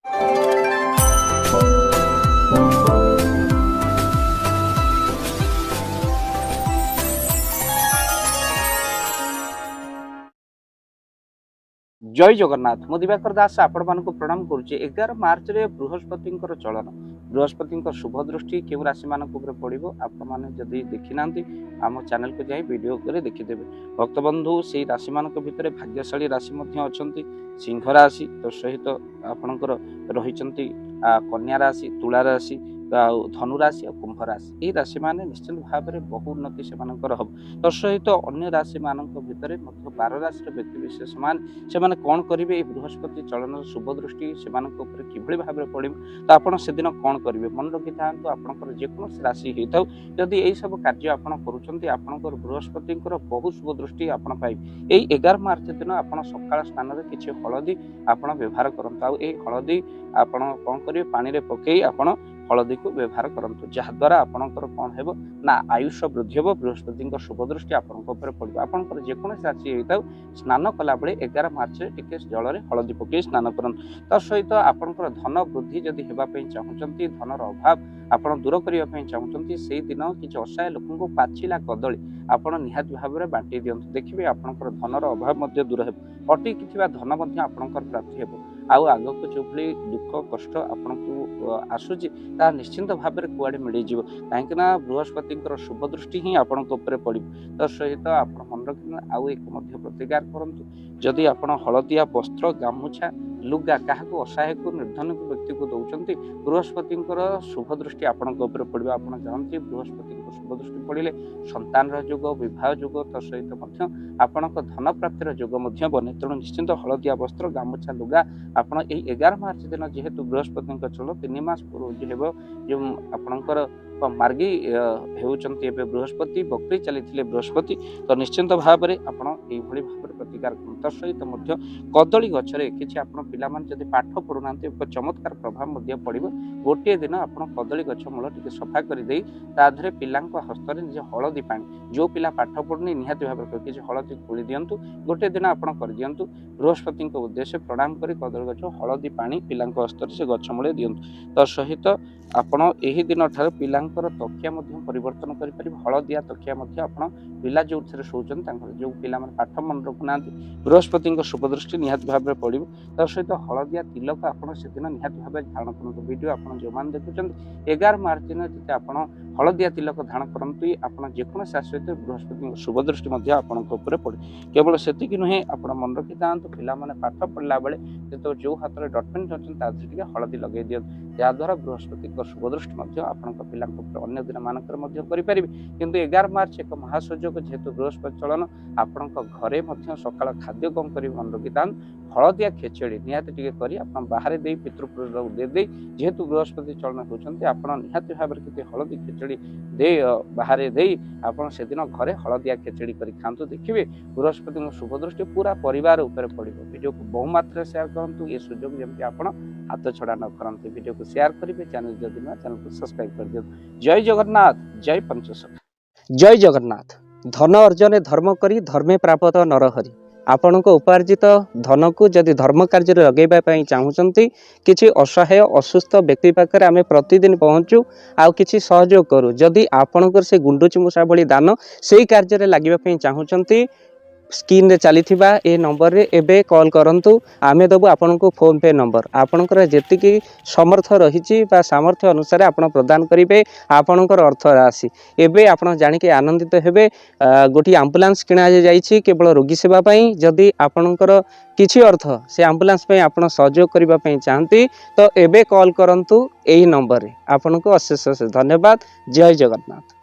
जय जगन्नाथ मु दिवाकर दास आपण मानक प्रणाम करुचे 11 मार्च रे बृहस्पति चलन बृहस्पति शुभ दृष्टि क्यों राशि मान पड़ो आपण मैंने जदि देखी ना आम चैनल को जाई वीडियो करे देखीदेवे भक्त बंधु से राशि मान भितर भाग्यशाली राशि अच्छा सिंह राशि तो सहित आपणकर रही कन्या राशि तुला राशि धनु राशि और कुंभ राशि ये राशि माने निश्चित भाव में बहु उन्नति से हम तो सहित अन्य राशि मान भितर 12 राशि व्यक्ति विशेष मान से कौन करेंगे बृहस्पति चलन शुभ दृष्टि से कि भाव में पड़ो तो आपड़ से दिन कौन करेंगे मन रखी था आपंकर जेकोसी राशि होता जदि यही सब कार्य आपंकर बृहस्पति बहुत शुभ दृष्टि आपड़ पाइबे यही 11 मार्च दिन आप सकाल स्थान में किसी हलदी आप व्यवहार करूँ हलदी आप कौन करेंगे पानी में पकई आप हलदी को व्यवहार करूँ जहाद्वारा आपंकर कौन हो ना आयुष वृद्धि हे बृहस्पति शुभ दृष्टि आपंकर पड़ो आपंकर जेकोसी राशि होता स्नान कला बेले 11 मार्च टिके जल में हलदी पकई स्नान करूँ तो सहित आपंकर धन वृद्धि जदि होगापी चाहूँगी धनर अभाव आपड़ दूर करने चाहूँगी से दिन किसी असहाय लोक को पाचिला कदली आपड़ निहाती भाव में बांटी दिंतु देखिए आपंकर धनर अभाव दूर हो अटिकी धन आपंकर प्राप्ति हो आउ आग को जो भाई दुख कष्ट आपन को आसूची निश्चिंत भाव में कुआड़े मिल जाव कहीं बृहस्पति शुभ दृष्टि ही आपण पड़ो तो सहित आप मन रखना आउ एक प्रतिकार करूँ जदि आप हलदिया वस्त्र गामुछा लुगा क्या असहाय को निर्धन व्यक्ति को दौरान बृहस्पति शुभ दृष्टि आपण पड़ो आप जानते बृहस्पति शुभ दृष्टि पड़े संतान जोग विवाह जोग तो सहित आपण धन प्राप्तिर जोग बने तेणु निश्चिंत हलदिया वस्त्र गामुछा लुगा आपण 11 मार्च दिन जेहेतु बृहस्पति चल 3 मास पूर्व जो आपणकर मार्गी होती बृहस्पति बकरी चली बृहस्पति तो निश्चिंत भाव में आप भाव प्रतिकार कर सहित कदली गचरे किसी आप पिला जब पाठ पढ़ुना चमत्कार प्रभाव पड़ो गोटे दिन आप कदली गच मूल टे सफा कर पिला हस्त निज हलदी पा जो पिला पाठ पढ़ुनी निहाती भाव में किसी हलदी खोली दिंतु गोटे दिन आप कर दिंतु बृहस्पति उद्देश्य प्रणाम कर कदली गच हलदी पा पिला हस्त से गच मूले दिंतु तो सहित आपण यही दिन ठार पिला तकिया परिवर्तन कर हलदिया तकिया आप पिला जो शोचन जो पिला पाठ मन रखुना बृहस्पति शुभ दृष्टि निहाती भाव में पड़ो तो सहित हलदिया तिलक आपड़ से दिन निहाती भाव धारण करूँ वीडियो आप जो मैंने देखुं 11 मार्च दिन जब आप हलदिया तिलक धारण करते आप जेकोसी राशि बृहस्पति शुभ दृष्टि आपण पड़े केवल से नुहे आप मन रखी था पिला पाठ पढ़ला बेले जो जो हाथ में डटपेन अच्छे हलदी लगे दिखाँ जहाद्वारा बृहस्पति शुभ दृष्टि आपण पिला अन्य दिन मानक करेंगे किंतु 11 मार्च एक महासंयोग जेहेतु बृहस्पति चलन आपण घरे सकाल खाद्य कौन कर मन रखी था हलदिया खेचड़ी निहाती टिके करी आपन बाहर दे पितृपुरुष दे जेहेतु बृहस्पति चलन होचंती आपन निहाती भाव में किसी हलदी खेचड़ी दे बाहर दे आपन से दिन घरे हलदिया खेचड़ी करी खांतु देखिए बृहस्पति शुभ दृष्टि पूरा परिवार उपर पड़ो वीडियो को बहु मात्रा शेयर करूँ ये सुजोग जमी आप हाथ छड़ा न करते वीडियो को शेयर करेंगे चैनल जदि ना चैनल को सब्सक्राइब कर दियो। जय जगन्नाथ जय पंचसख जय जगन्नाथ धन अर्जन धर्म करी धर्मे प्राप्त नरहरि आपण उपार्जित धन को जदि धर्म कार्य लगेगा चाहूँगी किसी असहाय असुस्थ व्यक्ति पाखे आम प्रतिदिन पहुँचू आउ कि सहयोग करूँ जदि आपणकर से गुंडुची मूषा भली दान से कार्य लगे चाहूँगी स्क्रीन रे चली ए नंबर रे एबे कॉल करंतु आमे दबु आपन को फोन पे नंबर आपनकर जेतिकी समर्थ रही सामर्थ्य अनुसार आपण प्रदान करिवे आपनकर अर्थ राशि एबे आपण जानि के आनंदित हेबे गोटी एम्बुलेंस किना जाइछि केवल रोगी सेवा पई जदि आपनकर किछि अर्थ से एम्बुलेंस पई आपण सहयोग करिबा पई चाहंती तो एबे कॉल करंतु एही नंबर रे आपन को अशेष धन्यवाद। जय जगन्नाथ।